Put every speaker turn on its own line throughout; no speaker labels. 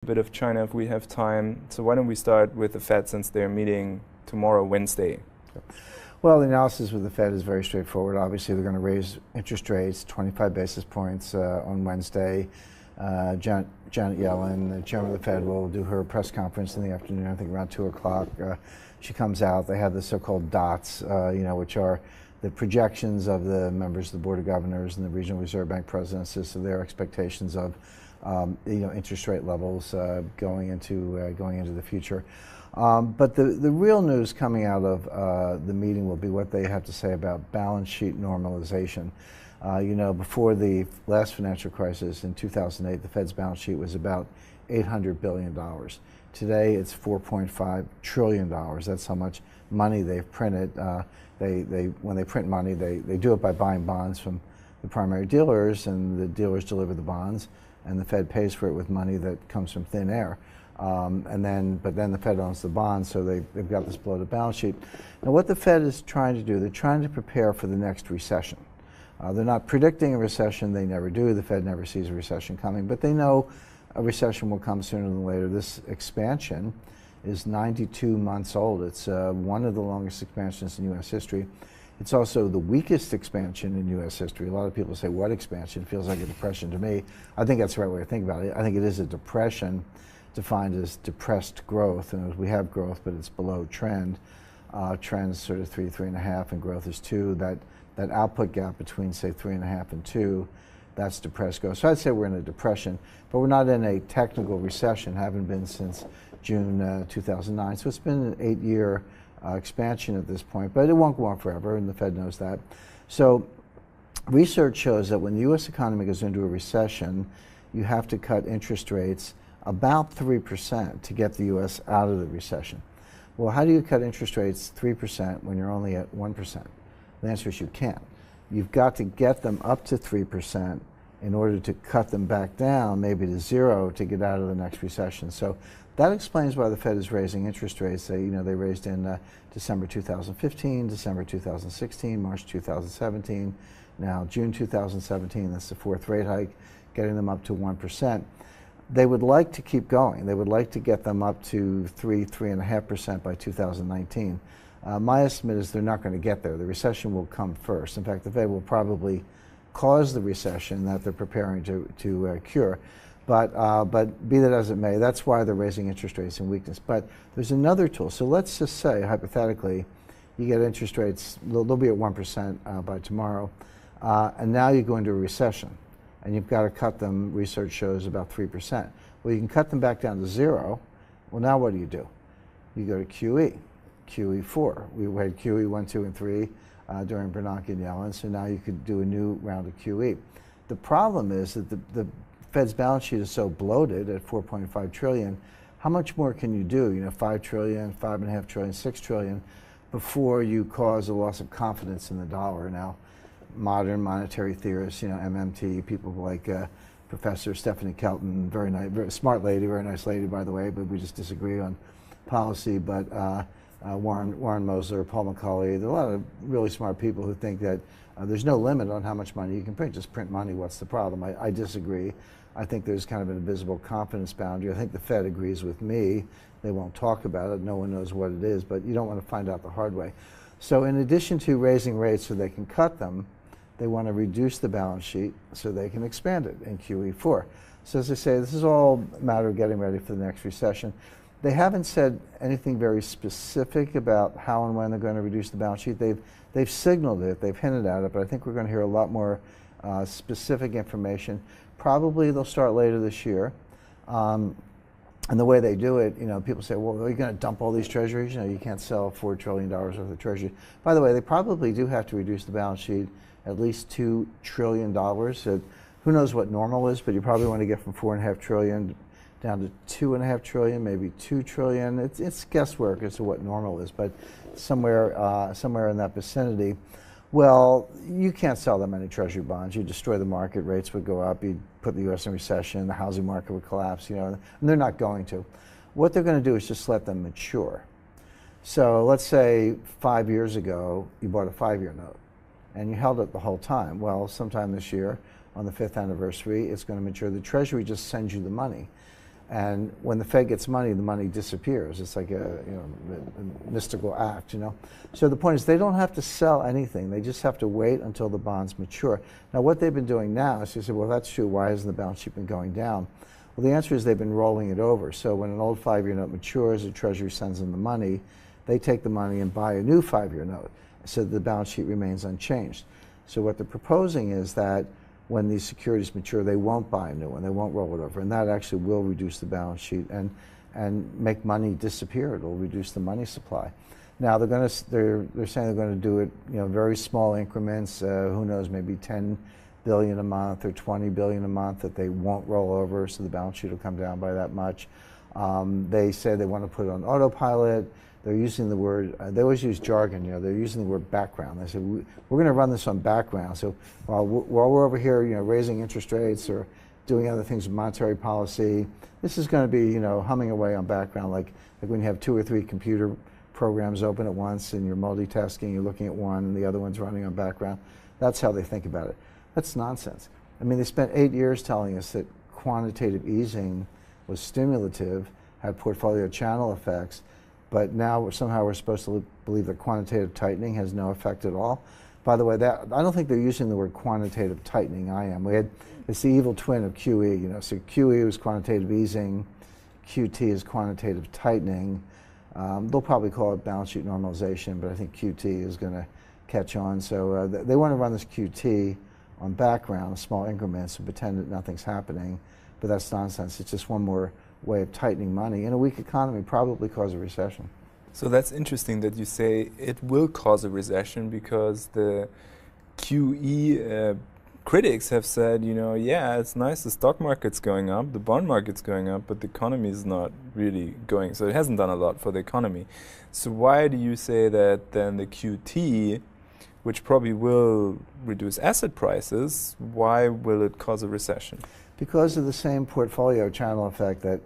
A bit of China if we have time. So why don't we start with the Fed, since they're meeting tomorrow, Wednesday?
Well, the analysis with the Fed is very straightforward. Obviously, they're going to raise interest rates 25 basis points on Wednesday. Janet Yellen, the chairman of the Fed, will do her press conference in the afternoon, I think around 2 o'clock. She comes out. They have the so-called dots, which are the projections of the members of the Board of Governors and the Regional Reserve Bank presidents as to their expectations of interest rate levels going into the future. But the real news coming out of the meeting will be what they have to say about balance sheet normalization. Before the last financial crisis in 2008, the Fed's balance sheet was about $800 billion. Today, it's $4.5 trillion. That's how much money they've printed. When they print money, they do it by buying bonds from the primary dealers, and the dealers deliver the bonds, and the Fed pays for it with money that comes from thin air. But then the Fed owns the bonds, so they've got this bloated balance sheet. Now, what the Fed is trying to do, they're trying to prepare for the next recession. They're not predicting a recession. They never do. The Fed never sees a recession coming, but they know a recession will come sooner than later. This expansion is 92 months old. It's one of the longest expansions in U.S. history. It's also the weakest expansion in U.S. history. A lot of people say, what expansion? It feels like a depression to me. I think that's the right way to think about it. I think it is a depression defined as depressed growth, and we have growth, but it's below trend. Trend's sort of 3.5, and growth is 2. That output gap between, say, 3.5 and 2, that's depressed growth. So I'd say we're in a depression, but we're not in a technical recession, haven't been since June 2009. So it's been an 8-year expansion at this point, but it won't go on forever, and the Fed knows that. So research shows that when the U.S. economy goes into a recession, you have to cut interest rates about 3% to get the U.S. out of the recession. Well, how do you cut interest rates 3% when you're only at 1%? The answer is you can't. You've got to get them up to 3% in order to cut them back down, maybe to 0, to get out of the next recession. So that explains why the Fed is raising interest rates. They raised in December 2015, December 2016, March 2017, now June 2017. That's the 4th rate hike, getting them up to 1%. They would like to keep going. They would like to get them up to 3.5% by 2019. My estimate is they're not going to get there. The recession will come first. In fact, the Fed will probably cause the recession that they're preparing to cure. But be that as it may, that's why they're raising interest rates in weakness. But there's another tool. So let's just say, hypothetically, you get interest rates, they'll be at 1% by tomorrow, and now you go into a recession, and you've got to cut them, research shows, about 3%. Well, you can cut them back down to 0. Well, now what do? You go to QE. QE4. We had QE 1, 2, and 3 during Bernanke and Yellen, so now you could do a new round of QE. The problem is that the Fed's balance sheet is so bloated at $4.5 trillion. How much more can you do? $5 trillion, $5.5 trillion, $6 trillion, before you cause a loss of confidence in the dollar. Now, modern monetary theorists, MMT, people like Professor Stephanie Kelton, very smart lady, very nice lady, by the way, but we just disagree on policy. But Warren Mosler, Paul McCulley, there are a lot of really smart people who think that there's no limit on how much money you can print. Just print money, what's the problem? I disagree. I think there's kind of an invisible confidence boundary. I think the Fed agrees with me. They won't talk about it. No one knows what it is, but you don't want to find out the hard way. So in addition to raising rates so they can cut them, they want to reduce the balance sheet so they can expand it in QE4. So as I say, this is all a matter of getting ready for the next recession. They haven't said anything very specific about how and when they're going to reduce the balance sheet. They've signaled it, they've hinted at it, but I think we're going to hear a lot more specific information. Probably they'll start later this year. And the way they do it, people say, well, are you going to dump all these treasuries? You can't sell $4 trillion worth of treasuries. By the way, they probably do have to reduce the balance sheet at least $2 trillion. So who knows what normal is, but you probably want to get from $4.5 trillion down to $2.5 trillion, maybe $2 trillion. It's guesswork as to what normal is, but somewhere in that vicinity. Well, you can't sell that many treasury bonds. You destroy the market, rates would go up, you'd put the U.S. in recession, the housing market would collapse, and they're not going to. What they're going to do is just let them mature. So let's say 5 years ago, you bought a 5-year note, and you held it the whole time. Well, sometime this year, on the 5th anniversary, it's going to mature. The Treasury just sends you the money. And when the Fed gets money, the money disappears. It's like a mystical act, you know. So the point is they don't have to sell anything. They just have to wait until the bonds mature. Now what they've been doing now is you say, well, that's true. Why hasn't the balance sheet been going down? Well, the answer is they've been rolling it over. So when an old 5-year note matures, the Treasury sends them the money. They take the money and buy a new 5-year note so that the balance sheet remains unchanged. So what they're proposing is that when these securities mature, they won't buy a new one, they won't roll it over, and that actually will reduce the balance sheet and make money disappear. It'll reduce the money supply. Now they're saying they're going to do it, you know, very small increments. Who knows, maybe 10 billion a month or 20 billion a month that they won't roll over, so the balance sheet will come down by that much. They say they want to put it on autopilot. They're using the word, they always use jargon, you know, they're using the word background. They say, we're going to run this on background. So while we're over here, you know, raising interest rates or doing other things with monetary policy, this is going to be, you know, humming away on background, like when you have 2 or 3 computer programs open at once and you're multitasking, you're looking at one and the other one's running on background. That's how they think about it. That's nonsense. I mean, they spent 8 years telling us that quantitative easing was stimulative, had portfolio channel effects, but now somehow we're supposed to believe that quantitative tightening has no effect at all. By the way, I don't think they're using the word quantitative tightening. I am. It's the evil twin of QE. You know, so QE is quantitative easing, QT is quantitative tightening. They'll probably call it balance sheet normalization, but I think QT is going to catch on. So they want to run this QT on background, small increments, and pretend that nothing's happening. But that's nonsense. It's just one more way of tightening money in a weak economy, probably cause a recession.
So that's interesting that you say it will cause a recession, because the QE critics have said, you know, yeah, it's nice, the stock market's going up, the bond market's going up, but the economy is not really going, so it hasn't done a lot for the economy. So why do you say that then the QT, which probably will reduce asset prices, why will it cause a recession? Because
of the same portfolio channel effect that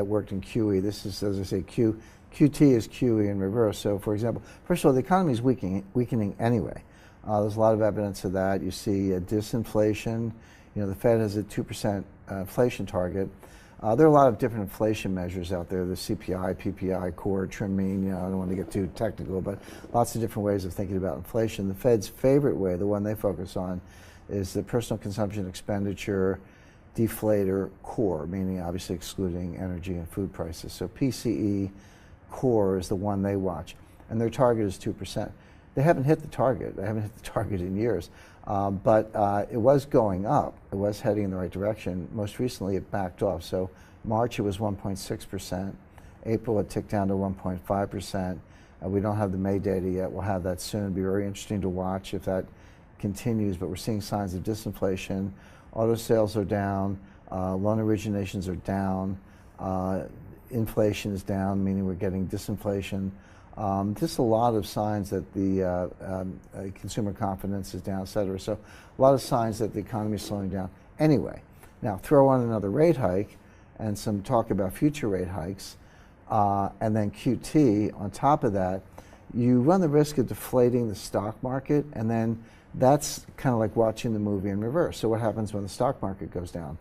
worked in QE. This is, as I say, QT is QE in reverse. So, for example, first of all, the economy is weakening anyway. There's a lot of evidence of that. You see disinflation. You know, the Fed has a 2% inflation target. There are a lot of different inflation measures out there. The CPI, PPI, core, trim mean. You know, I don't want to get too technical, but lots of different ways of thinking about inflation. The Fed's favorite way, the one they focus on, is the personal consumption expenditure deflator core, meaning obviously excluding energy and food prices. So PCE core is the one they watch, and their target is 2%. They haven't hit the target. They haven't hit the target in years, but it was going up. It was heading in the right direction. Most recently, it backed off. So March, it was 1.6%. April, it ticked down to 1.5%. We don't have the May data yet. We'll have that soon. It'll be very interesting to watch if that continues, but we're seeing signs of disinflation. Auto sales are down, loan originations are down, inflation is down, meaning we're getting disinflation. Just a lot of signs that the consumer confidence is down, et cetera. So a lot of signs that the economy is slowing down. Anyway, now throw on another rate hike and some talk about future rate hikes, and then QT on top of that, you run the risk of deflating the stock market, and then that's kind of like watching the movie in reverse. So what happens when the stock market goes down?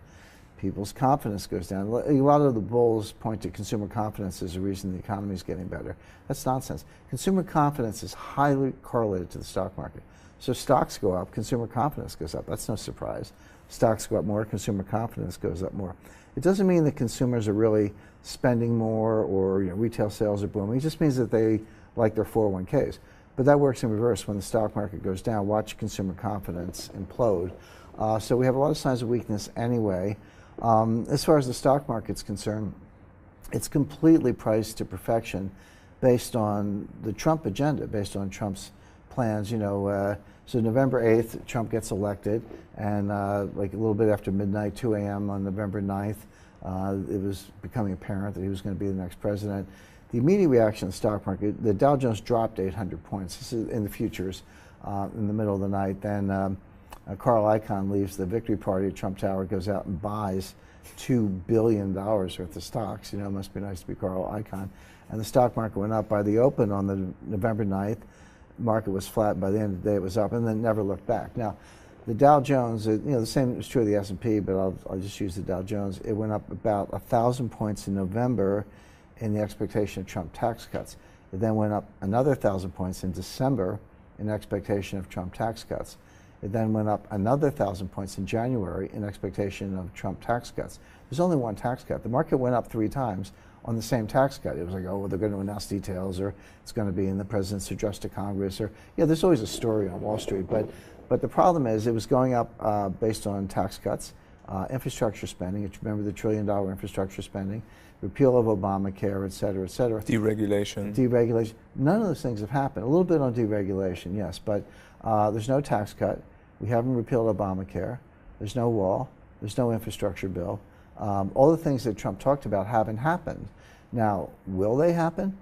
People's confidence goes down. A lot of the bulls point to consumer confidence as a reason the economy is getting better. That's nonsense. Consumer confidence is highly correlated to the stock market. So stocks go up, consumer confidence goes up. That's no surprise. Stocks go up more, consumer confidence goes up more. It doesn't mean that consumers are really spending more or retail sales are booming. It just means that they like their 401ks. But that works in reverse. When the stock market goes down, watch consumer confidence implode. So we have a lot of signs of weakness anyway. As far as the stock market's concerned, it's completely priced to perfection based on the Trump agenda, based on Trump's plans. So November 8th, Trump gets elected, and like a little bit after midnight, 2 a.m. on November 9th, it was becoming apparent that he was going to be the next president. The immediate reaction of the stock market, the Dow Jones dropped 800 points. This is in the futures in the middle of the night. Then Carl Icahn leaves the victory party at Trump Tower, goes out and buys $2 billion worth of stocks. It must be nice to be Carl Icahn. And the stock market went up. By the open on the November 9th, market was flat. By the end of the day, it was up, and then never looked back. Now, The Dow Jones, the same is true of the S&P, but I'll just use the Dow Jones. It went up about 1,000 points in November in the expectation of Trump tax cuts. It then went up another 1,000 points in December in expectation of Trump tax cuts. It then went up another 1,000 points in January in expectation of Trump tax cuts. There's only one tax cut. The market went up 3 times on the same tax cut. It was like, oh, well, they're going to announce details, or it's going to be in the president's address to Congress, or there's always a story on Wall Street. But the problem is it was going up based on tax cuts, infrastructure spending. Remember the $1 trillion infrastructure spending, repeal of Obamacare, et cetera, et cetera.
Deregulation.
Deregulation. None of those things have happened. A little bit on deregulation, yes, but there's no tax cut. We haven't repealed Obamacare. There's no wall. There's no infrastructure bill. All the things that Trump talked about haven't happened. Now, will they happen?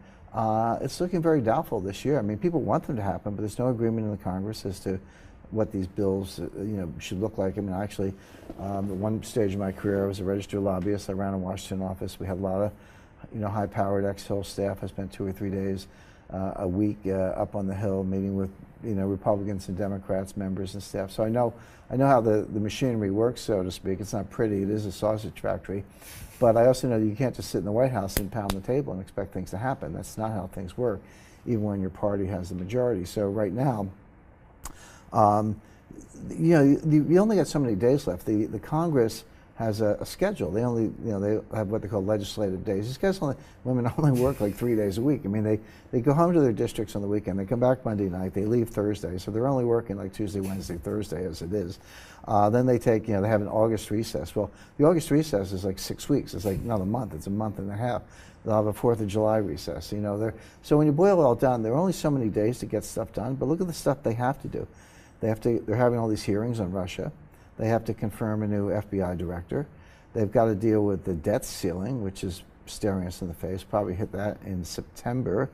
It's looking very doubtful this year. I mean, people want them to happen, but there's no agreement in the Congress as to what these bills should look like. I mean, actually, at one stage of my career, I was a registered lobbyist. I ran a Washington office. We had a lot of high-powered ex-Hill staff. I spent 2 or 3 days a week up on the Hill meeting with Republicans and Democrats, members and staff. So I know how the machinery works, so to speak. It's not pretty. It is a sausage factory. But I also know that you can't just sit in the White House and pound the table and expect things to happen. That's not how things work, even when your party has the majority. So right now, you only got so many days left. The Congress has a schedule. They only, they have what they call legislative days. These guys women only work like 3 days a week. I mean, they go home to their districts on the weekend. They come back Monday night. They leave Thursday. So they're only working like Tuesday, Wednesday, Thursday as it is. Then they take, they have an August recess. Well, the August recess is like 6 weeks. It's like not a month. It's a month and a half. They'll have a 4th of July recess. So when you boil it all down, there are only so many days to get stuff done. But look at the stuff they have to do. They're having all these hearings on Russia. They have to confirm a new FBI director. They've got to deal with the debt ceiling, which is staring us in the face. Probably hit that in September,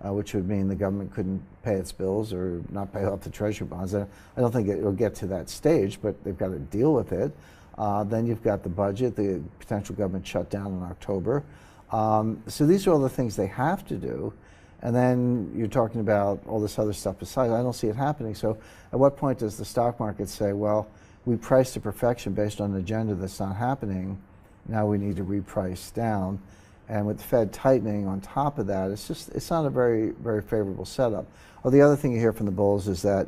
which would mean the government couldn't pay its bills or not pay off the treasury bonds. I don't think it will get to that stage, but they've got to deal with it. Then you've got the budget, the potential government shutdown in October. So these are all the things they have to do. And then you're talking about all this other stuff besides. I don't see it happening. So at what point does the stock market say, well, we priced to perfection based on an agenda that's not happening. Now we need to reprice down. And with the Fed tightening on top of that, it's not a very, very favorable setup. Well, the other thing you hear from the bulls is that,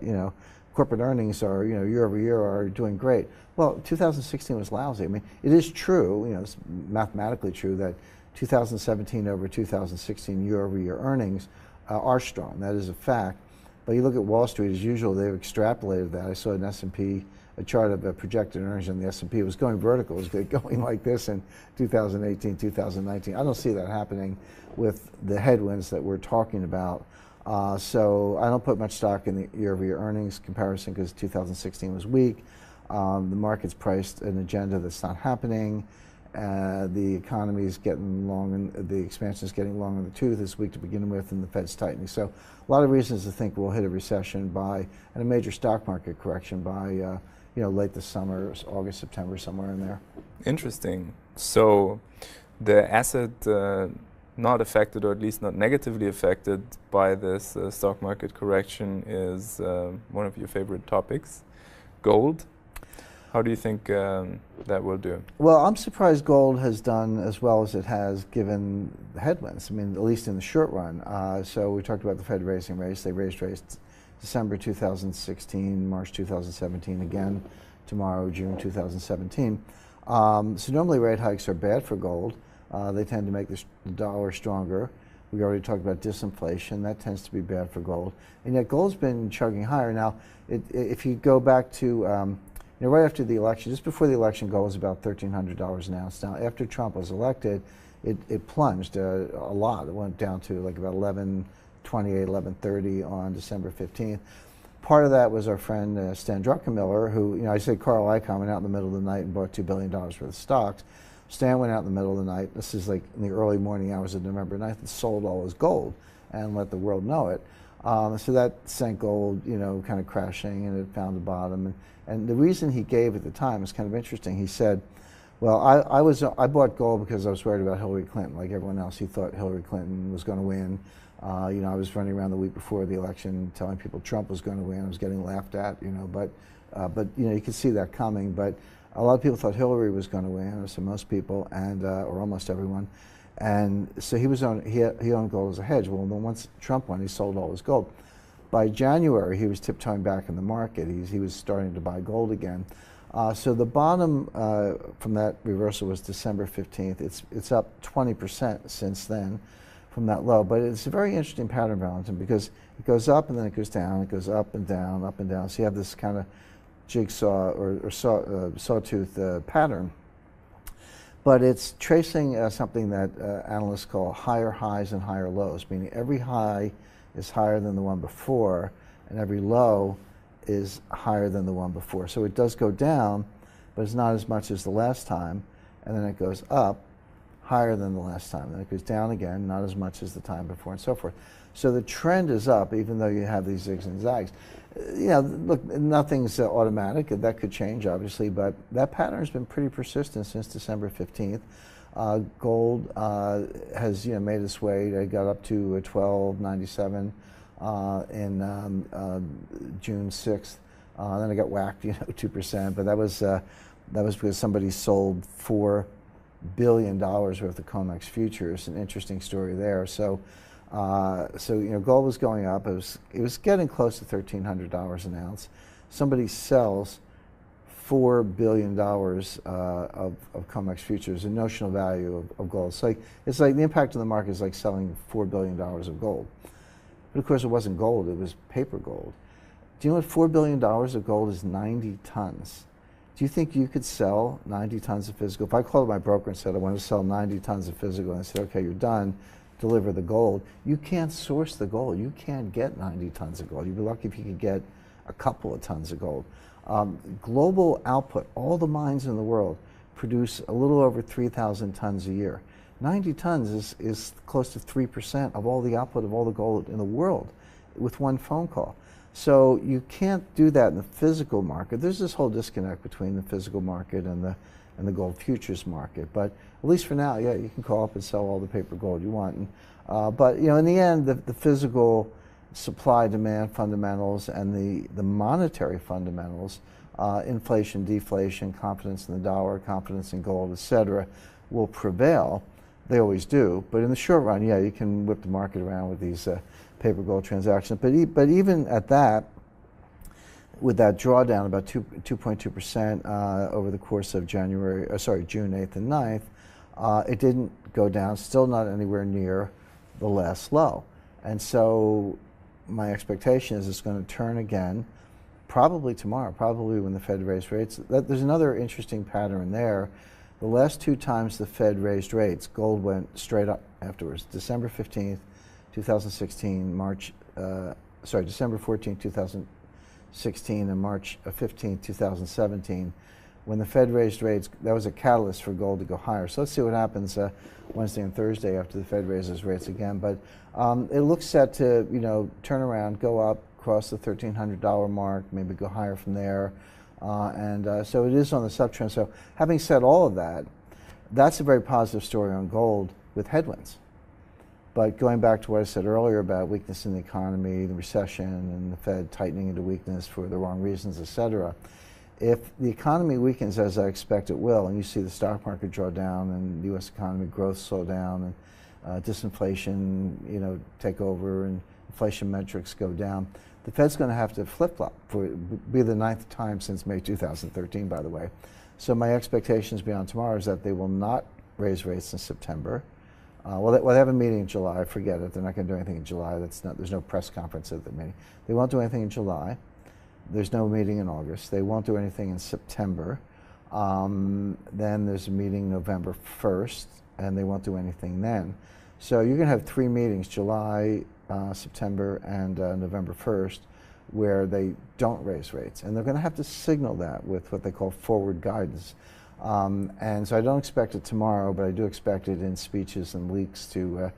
corporate earnings are, year over year are doing great. Well, 2016 was lousy. I mean, it is true, it's mathematically true that 2017 over 2016 year over year earnings are strong. That is a fact. But you look at Wall Street, as usual, they've extrapolated that. I saw an S&P, a chart of projected earnings on the S&P. It was going vertical. It was going like this in 2018, 2019. I don't see that happening with the headwinds that we're talking about. So I don't put much stock in the year-over-year earnings comparison because 2016 was weak. The market's priced an agenda that's not happening. The economy is getting long, and the expansion is getting long in the tooth this week to begin with, and the Fed's tightening. So a lot of reasons to think we'll hit a recession and a major stock market correction by late this summer, August, September, somewhere in there.
Interesting. So the asset not affected, or at least not negatively affected by this stock market correction is one of your favorite topics, gold. How do you think that will do?
Well, I'm surprised gold has done as well as it has given the headwinds. I mean, at least in the short run. So we talked about the Fed raising rates. They raised rates December 2016, March 2017 again, tomorrow, June 2017. So normally rate hikes are bad for gold. They tend to make the dollar stronger. We already talked about disinflation. That tends to be bad for gold. And yet gold's been chugging higher. Now, if you go back to right after the election, just before the election, gold was about $1,300 an ounce. Now, after Trump was elected, it plunged a lot. It went down to like about $11.28, $11.30 on December 15th. Part of that was our friend Stan Druckenmiller, who, I said Carl Icahn went out in the middle of the night and bought $2 billion worth of stocks. Stan went out in the middle of the night. This is like in the early morning hours of November 9th and sold all his gold and let the world know it. So that sent gold, kind of crashing, and it found the bottom. And the reason he gave at the time is kind of interesting. He said, well, I bought gold because I was worried about Hillary Clinton. Like everyone else, he thought Hillary Clinton was going to win. I was running around the week before the election telling people Trump was going to win. I was getting laughed at, but But you can see that coming. But a lot of people thought Hillary was going to win, or so most people, and or almost everyone. And so he owned gold as a hedge. Well, then once Trump won, he sold all his gold. By January, he was tiptoeing back in the market. He was starting to buy gold again. So the bottom from that reversal was December 15th. It's up 20% since then from that low. But it's a very interesting pattern, Valentin, because it goes up and then it goes down. It goes up and down, up and down. So you have this kind of jigsaw or sawtooth pattern. But it's tracing something that analysts call higher highs and higher lows, meaning every high is higher than the one before, and every low is higher than the one before. So it does go down, but it's not as much as the last time, and then it goes up higher than the last time. Then it goes down again, not as much as the time before, and so forth. So the trend is up, even though you have these zigs and zags. Look, nothing's automatic. That could change, obviously, but that pattern has been pretty persistent since December 15th. Gold has made its way. It got up to 1297 in June 6th. Then it got whacked, 2%. But that was because somebody sold $4 billion worth of COMEX futures. An interesting story there. So gold was going up. It was getting close to $1,300 an ounce. Somebody sells $4 billion of COMEX futures, the notional value of gold. So it's like the impact on the market is like selling $4 billion of gold. But of course it wasn't gold, it was paper gold. Do you know what $4 billion of gold is? 90 tons. Do you think you could sell 90 tons of physical? If I called my broker and said I want to sell 90 tons of physical, and I said, okay, you're done, deliver the gold, you can't source the gold. You can't get 90 tons of gold. You'd be lucky if you could get a couple of tons of gold. Global output, all the mines in the world produce a little over 3,000 tons a year. 90 tons is close to 3% of all the output of all the gold in the world with one phone call. So you can't do that in the physical market. There's this whole disconnect between the physical market and the gold futures market. But at least for now, yeah, you can call up and sell all the paper gold you want. But in the end, the physical supply-demand fundamentals and the monetary fundamentals, inflation, deflation, confidence in the dollar, confidence in gold, et cetera, will prevail. They always do. But in the short run, yeah, you can whip the market around with these paper gold transactions. But even at that, with that drawdown about 2.2% over the course of June 8th and 9th, it didn't go down, still not anywhere near the last low. And so my expectation is it's going to turn again, probably tomorrow, probably when the Fed raised rates. There's another interesting pattern there. The last two times the Fed raised rates, gold went straight up afterwards. December 15th, 2016, December 14th, 2016, and March 15th, 2017. When the Fed raised rates, that was a catalyst for gold to go higher. So let's see what happens Wednesday and Thursday after the Fed raises rates again. But it looks set to turn around, go up, cross the $1,300 mark, maybe go higher from there. So it is on the subtrend. So having said all of that, that's a very positive story on gold with headwinds. But going back to what I said earlier about weakness in the economy, the recession, and the Fed tightening into weakness for the wrong reasons, et cetera, if the economy weakens as I expect it will, and you see the stock market draw down and the U.S. economy growth slow down and disinflation take over and inflation metrics go down, the Fed's going to have to flip-flop. Be the 9th time since May 2013, by the way. So my expectations beyond tomorrow is that they will not raise rates in September. Well, they have a meeting in July. Forget it. They're not going to do anything in July. There's no press conference at the meeting. They won't do anything in July. There's no meeting in August. They won't do anything in September. Then there's a meeting November 1st, and they won't do anything then. So you're going to have 3 meetings, July, September, and November 1st, where they don't raise rates. And they're going to have to signal that with what they call forward guidance. And so I don't expect it tomorrow, but I do expect it in speeches and leaks to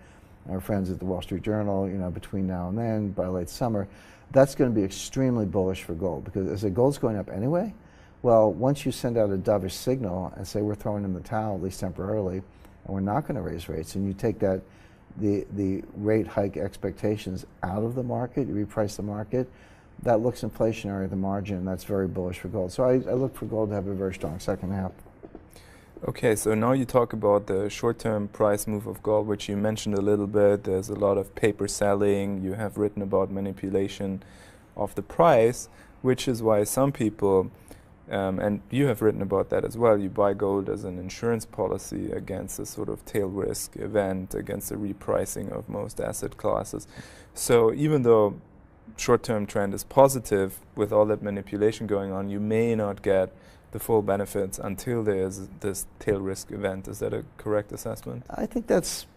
our friends at the Wall Street Journal, between now and then, by late summer. That's going to be extremely bullish for gold, because as the gold's going up anyway, well, once you send out a dovish signal and say we're throwing in the towel, at least temporarily, and we're not going to raise rates, and you take the rate hike expectations out of the market, you reprice the market, that looks inflationary at the margin, and that's very bullish for gold. So I look for gold to have a very strong second half.
Okay, so now you talk about the short-term price move of gold, which you mentioned a little bit. There's a lot of paper selling. You have written about manipulation of the price, which is why some people, and you have written about that as well, you buy gold as an insurance policy against a sort of tail risk event, against the repricing of most asset classes. So even though short-term trend is positive, with all that manipulation going on, you may not get the full benefits until there's this tail risk event. Is that a correct assessment?
I think that's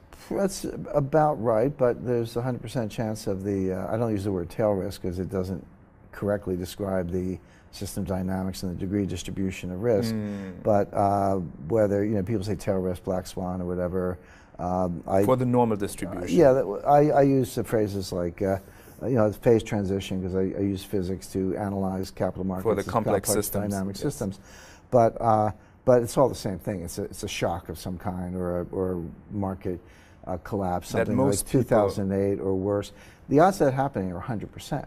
about right, but there's a 100% chance of the, I don't use the word tail risk because it doesn't correctly describe the system dynamics and the degree distribution of risk. But whether, people say tail risk, black swan, or whatever.
For the normal distribution.
Yeah, I use the phrases like, it's phase transition because I use physics to analyze capital markets
for the complex systems,
dynamic systems, but it's all the same thing. It's a shock of some kind or a market collapse, something like 2008 or worse. The odds of that happening are 100%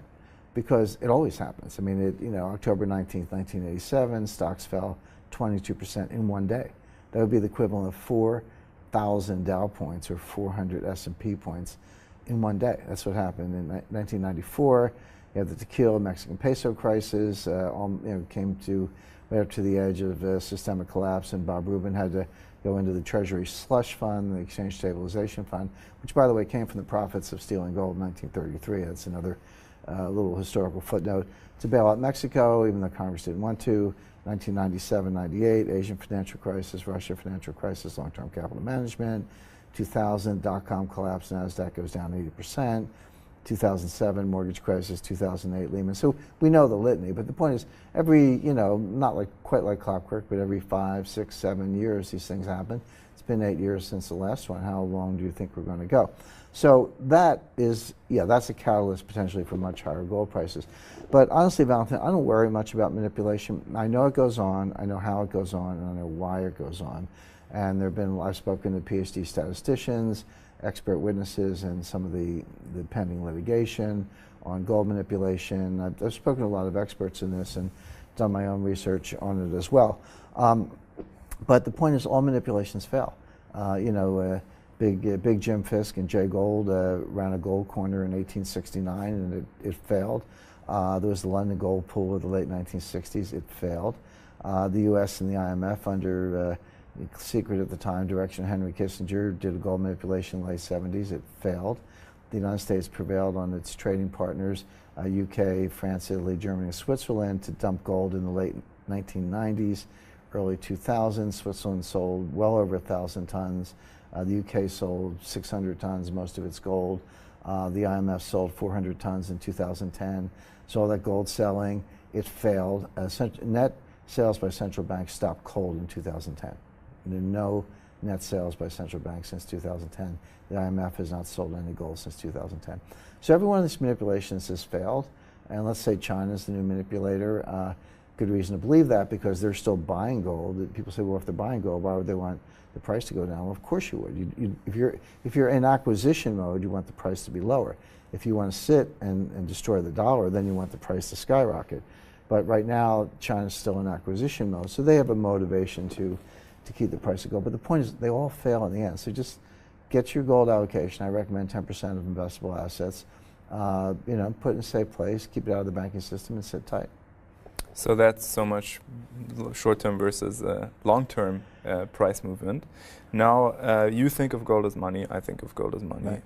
because it always happens. I mean, October 19th, 1987, stocks fell 22% in one day. That would be the equivalent of 4,000 Dow points or 400 S&P points in one day. That's what happened in 1994. You had the tequila Mexican peso crisis, came right up to the edge of systemic collapse, and Bob Rubin had to go into the Treasury slush fund, the Exchange Stabilization Fund, which, by the way, came from the profits of stealing gold in 1933. That's another little historical footnote. To bail out Mexico, even though Congress didn't want to. 1997-98, Asian financial crisis, Russia financial crisis, long-term capital management. 2000, dot-com collapse, NASDAQ goes down 80%. 2007, mortgage crisis. 2008, Lehman. So we know the litany, but the point is every, not quite like clockwork, but every 5, 6, 7 years these things happen. It's been 8 years since the last one. How long do you think we're going to go? So that is, that's a catalyst potentially for much higher gold prices. But honestly, Valentin, I don't worry much about manipulation. I know it goes on, I know how it goes on, and I know why it goes on. And I've spoken to PhD statisticians, expert witnesses, and some of the pending litigation on gold manipulation. I've spoken to a lot of experts in this and done my own research on it as well. But the point is, all manipulations fail. Big Jim Fisk and Jay Gould ran a gold corner in 1869, and it failed. There was the London gold pool of the late 1960s. It failed. The U.S. and the IMF under secret at the time, direction of Henry Kissinger, did a gold manipulation in the late 70s. It failed. The United States prevailed on its trading partners, UK, France, Italy, Germany, and Switzerland, to dump gold in the late 1990s, early 2000s. Switzerland sold well over 1,000 tons. The UK sold 600 tons, most of its gold. The IMF sold 400 tons in 2010. So all that gold selling, it failed. Net sales by central banks stopped cold in 2010. There are no net sales by central banks since 2010. The IMF has not sold any gold since 2010. So every one of these manipulations has failed. And let's say China's the new manipulator. Good reason to believe that, because they're still buying gold. People say, well, if they're buying gold, why would they want the price to go down? Well, of course you would. If you're in acquisition mode, you want the price to be lower. If you want to sit and destroy the dollar, then you want the price to skyrocket. But right now, China's still in acquisition mode, so they have a motivation to keep the price of gold. But the point is, they all fail in the end. So just get your gold allocation. I recommend 10% of investable assets. Put it in a safe place, keep it out of the banking system, and sit tight.
So that's so much short-term versus long-term price movement. Now, you think of gold as money, I think of gold as money.
Right.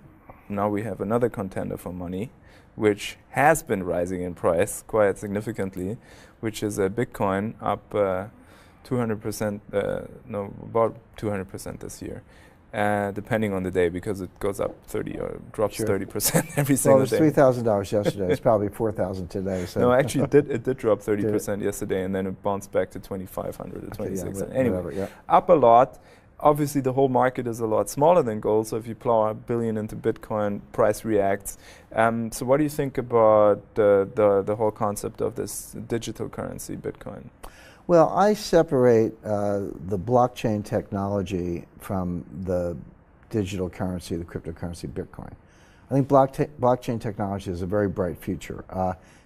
Now we have another contender for money, which has been rising in price quite significantly, which is Bitcoin, up 200%, about 200% this year. Depending on the day, because it goes up 30 or drops 30% every single day.
Well, it was $3,000 yesterday. It's probably $4,000 today. So.
No, actually, it did drop 30% yesterday, and then it bounced back to 2,500 or 2,600. Anyway, up a lot. Obviously, the whole market is a lot smaller than gold, so if you plow $1 billion into Bitcoin, price reacts. So what do you think about the whole concept of this digital currency, Bitcoin?
Well, I separate the blockchain technology from the digital currency, the cryptocurrency Bitcoin. I I think blockchain technology is a very bright future.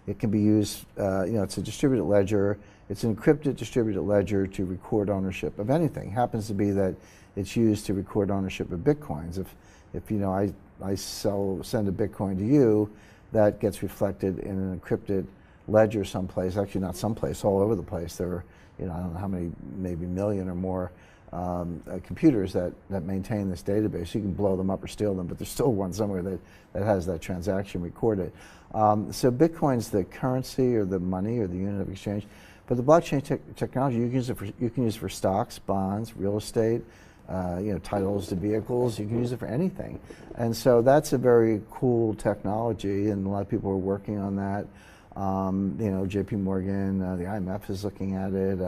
It can be used, it's a distributed ledger. It's an encrypted distributed ledger to record ownership of anything. It happens to be that it's used to record ownership of bitcoins. If I send a bitcoin to you, that gets reflected in an encrypted ledger someplace, actually not someplace, all over the place. There are, I don't know how many, maybe a million or more computers that maintain this database. You can blow them up or steal them, but there's still one somewhere that has that transaction recorded. So Bitcoin's the currency or the money or the unit of exchange. But the blockchain technology, you can use it for stocks, bonds, real estate, titles to vehicles. You can use it for anything. And so that's a very cool technology, and a lot of people are working on that. JP Morgan, the IMF is looking at it.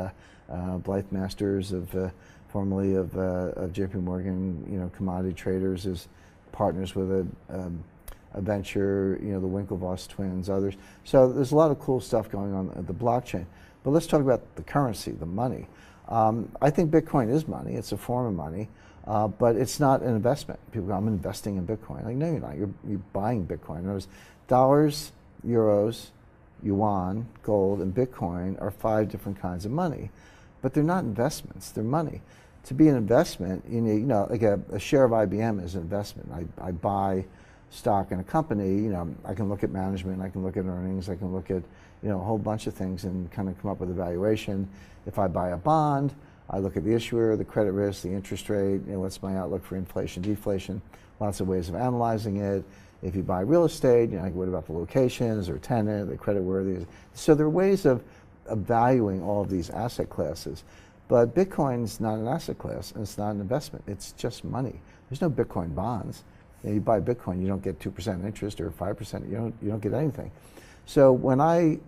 Blythe Masters, formerly of JP Morgan, commodity traders, is partners with a venture, the Winklevoss twins, others. So there's a lot of cool stuff going on at the blockchain. But let's talk about the currency, the money. I think Bitcoin is money. It's a form of money, but it's not an investment. People go, I'm investing in Bitcoin. Like, no, you're not. You're buying Bitcoin. In other words, dollars, euros, yuan, gold, and Bitcoin are 5 different kinds of money, but they're not investments. They're money. To be an investment, like a share of IBM is an investment. I buy stock in a company. I can look at management. I can look at earnings. I can look at a whole bunch of things and kind of come up with a valuation. If I buy a bond, I look at the issuer, the credit risk, the interest rate, what's my outlook for inflation, deflation, lots of ways of analyzing it. If you buy real estate, what about the locations or tenant, the creditworthy? So there are ways of valuing all of these asset classes. But Bitcoin's not an asset class, and it's not an investment. It's just money. There's no Bitcoin bonds. You buy Bitcoin, you don't get 2% interest or 5%. You don't get anything. So when I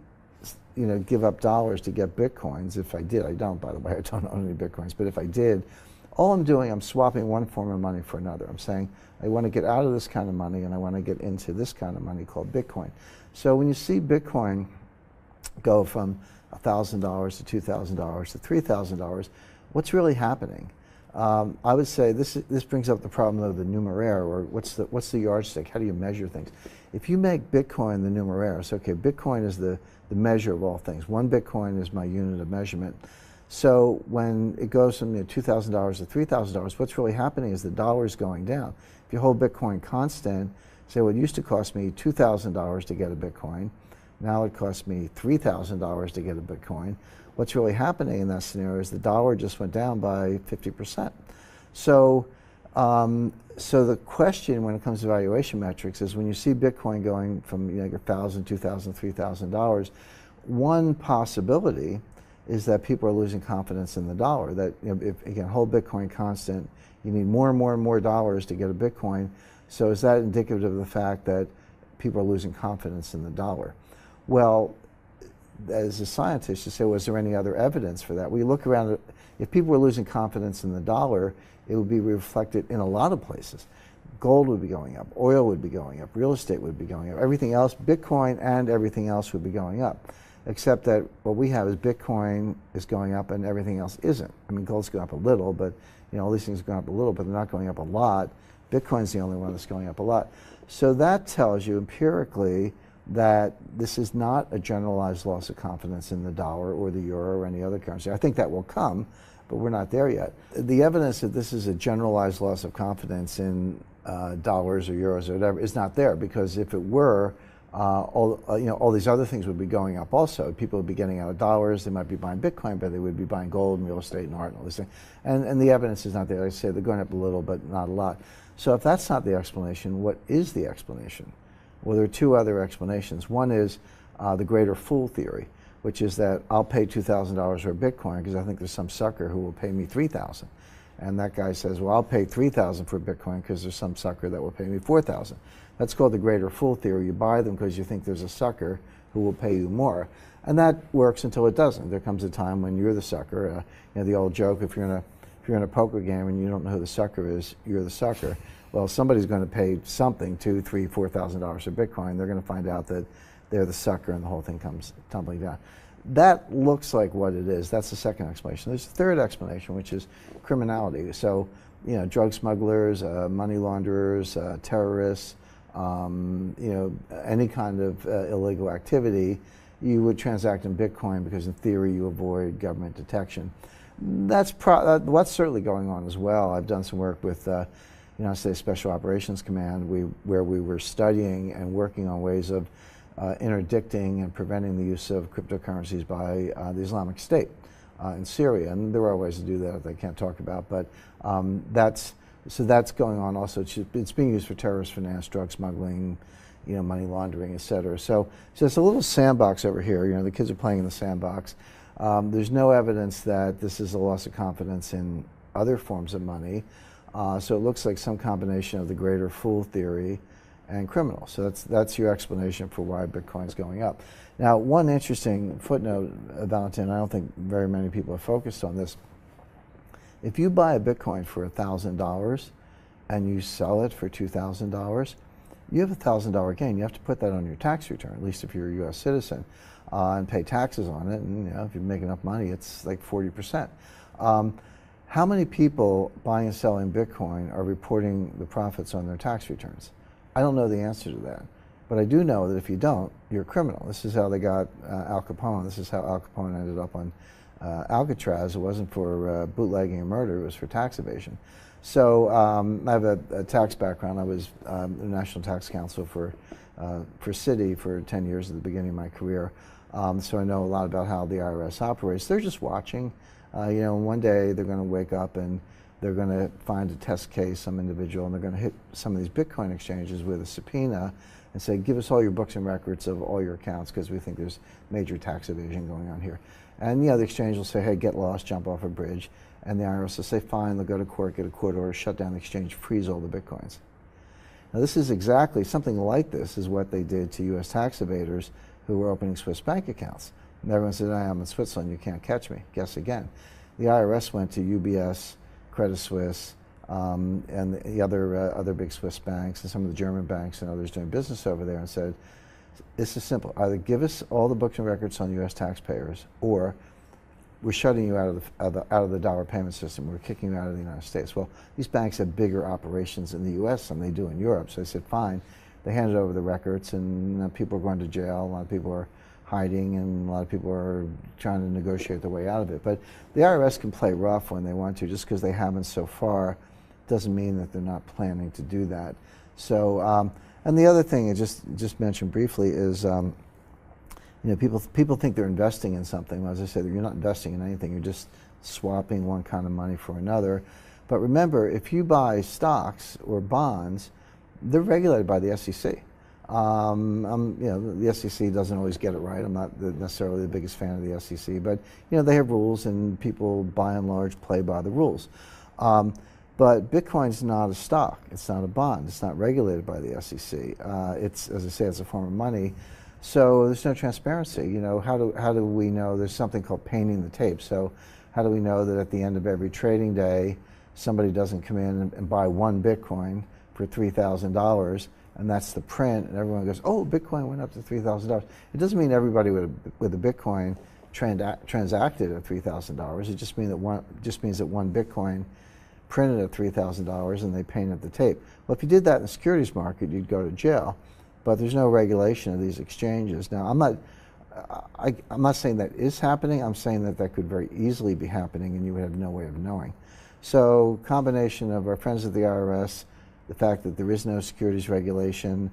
give up dollars to get Bitcoins, if I did, I don't, by the way, I don't own any Bitcoins, but if I did, all I'm doing, I'm swapping one form of money for another. I'm saying, I want to get out of this kind of money and I want to get into this kind of money called Bitcoin. So when you see Bitcoin go from $1,000 to $2,000 to $3,000, what's really happening? I would say this brings up the problem of the numeraire, or what's the yardstick? How do you measure things? If you make Bitcoin the numeraire, so okay, Bitcoin is the measure of all things. One Bitcoin is my unit of measurement. So when it goes from $2,000 to $3,000, what's really happening is the dollar is going down. If you hold Bitcoin constant, say what used to cost me $2,000 to get a Bitcoin, now it costs me $3,000 to get a Bitcoin. What's really happening in that scenario is the dollar just went down by 50%. So, so the question when it comes to valuation metrics is when you see Bitcoin going from $1,000, $2,000, $3,000, one possibility is that people are losing confidence in the dollar. That if you can hold Bitcoin constant, you need more and more and more dollars to get a Bitcoin. So is that indicative of the fact that people are losing confidence in the dollar? Well, as a scientist, you say, was there any other evidence for that? We look around, if people were losing confidence in the dollar, it would be reflected in a lot of places. Gold would be going up, oil would be going up, real estate would be going up, everything else, Bitcoin and everything else would be going up. Except that what we have is Bitcoin is going up and everything else isn't. I mean, gold's going up a little, but all these things are going up a little, but they're not going up a lot. Bitcoin's the only one that's going up a lot. So that tells you empirically that this is not a generalized loss of confidence in the dollar or the euro or any other currency. I think that will come, but we're not there yet. The evidence that this is a generalized loss of confidence in dollars or euros or whatever is not there, because if it were, all these other things would be going up also. People would be getting out of dollars, they might be buying Bitcoin, but they would be buying gold and real estate and art and all these things. And the evidence is not there. Like I say, they're going up a little, but not a lot. So if that's not the explanation, what is the explanation? Well, there are two other explanations. One is the greater fool theory, which is that I'll pay $2,000 for a Bitcoin because I think there's some sucker who will pay me $3,000. And that guy says, well, I'll pay $3,000 for a Bitcoin because there's some sucker that will pay me $4,000. That's called the greater fool theory. You buy them because you think there's a sucker who will pay you more. And that works until it doesn't. There comes a time when you're the sucker. The old joke, if you're in a poker game and you don't know who the sucker is, you're the sucker. Well, somebody's going to pay something, $2,000, $3,000, $4,000 for Bitcoin. They're going to find out that they're the sucker and the whole thing comes tumbling down. That looks like what it is. That's the second explanation. There's a third explanation, which is criminality. So, drug smugglers, money launderers, terrorists, any kind of illegal activity, you would transact in Bitcoin because in theory you avoid government detection. That's certainly going on as well. I've done some work with United States Special Operations Command where we were studying and working on ways of interdicting and preventing the use of cryptocurrencies by the Islamic State in Syria. And there are ways to do that I can't talk about, but that's going on also. It's being used for terrorist finance, drug smuggling, money laundering, et cetera. So it's a little sandbox over here. The kids are playing in the sandbox. There's no evidence that this is a loss of confidence in other forms of money. So it looks like some combination of the greater fool theory and criminal. So that's your explanation for why Bitcoin's going up. Now, one interesting footnote, Valentin, I don't think very many people are focused on this. If you buy a Bitcoin for $1,000 and you sell it for $2,000, you have a $1,000 gain. You have to put that on your tax return, at least if you're a U.S. citizen, and pay taxes on it. And if you make enough money, it's like 40%. How many people buying and selling Bitcoin are reporting the profits on their tax returns? I don't know the answer to that. But I do know that if you don't, you're a criminal. This is how they got Al Capone. This is how Al Capone ended up on Alcatraz. It wasn't for bootlegging and murder. It was for tax evasion. So I have a tax background. I was the National Tax Counsel for Citi for 10 years at the beginning of my career. So I know a lot about how the IRS operates. They're just watching. One day they're going to wake up and they're going to find a test case, some individual, and they're going to hit some of these Bitcoin exchanges with a subpoena and say, give us all your books and records of all your accounts because we think there's major tax evasion going on here. And the exchange will say, hey, get lost, jump off a bridge. And the IRS will say, fine, they'll go to court, get a court order, shut down the exchange, freeze all the Bitcoins. Now this is exactly, something like this is what they did to US tax evaders who were opening Swiss bank accounts. And everyone said, I'm in Switzerland, you can't catch me. Guess again. The IRS went to UBS, Credit Suisse, and the other big Swiss banks and some of the German banks and others doing business over there and said, this is simple. Either give us all the books and records on U.S. taxpayers, or we're shutting you out of the dollar payment system. We're kicking you out of the United States. Well, these banks have bigger operations in the U.S. than they do in Europe. So they said, fine. They handed over the records, and people are going to jail. A lot of people are hiding, and a lot of people are trying to negotiate their way out of it. But the IRS can play rough when they want to. Just because they haven't so far doesn't mean that they're not planning to do that. So, and the other thing I just mentioned briefly is, people think they're investing in something. Well, as I said, you're not investing in anything. You're just swapping one kind of money for another. But remember, if you buy stocks or bonds, they're regulated by the SEC. The SEC doesn't always get it right. I'm not necessarily the biggest fan of the SEC, but they have rules, and people, by and large, play by the rules. But Bitcoin's not a stock. It's not a bond. It's not regulated by the SEC. It's, as I say, it's a form of money. So there's no transparency. How do we know? There's something called painting the tape. So how do we know that at the end of every trading day, somebody doesn't come in and buy one Bitcoin for $3,000, and that's the print, and everyone goes, oh, Bitcoin went up to $3,000. It doesn't mean everybody with a Bitcoin transacted at $3,000. It just means that one Bitcoin printed at $3,000 and they painted the tape. Well, if you did that in the securities market, you'd go to jail. But there's no regulation of these exchanges. Now, I'm not saying that is happening. I'm saying that could very easily be happening, and you would have no way of knowing. So, combination of our friends at the IRS, the fact that there is no securities regulation,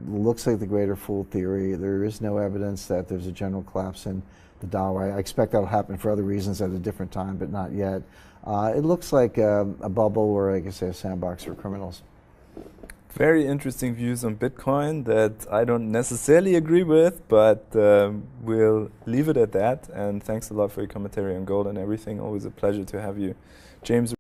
looks like the greater fool theory. There is no evidence that there's a general collapse in the dollar. I expect that'll happen for other reasons at a different time, but not yet. It looks like a bubble, or I guess say a sandbox for criminals.
Very interesting views on Bitcoin that I don't necessarily agree with, but we'll leave it at that. And thanks a lot for your commentary on gold and everything. Always a pleasure to have you, James.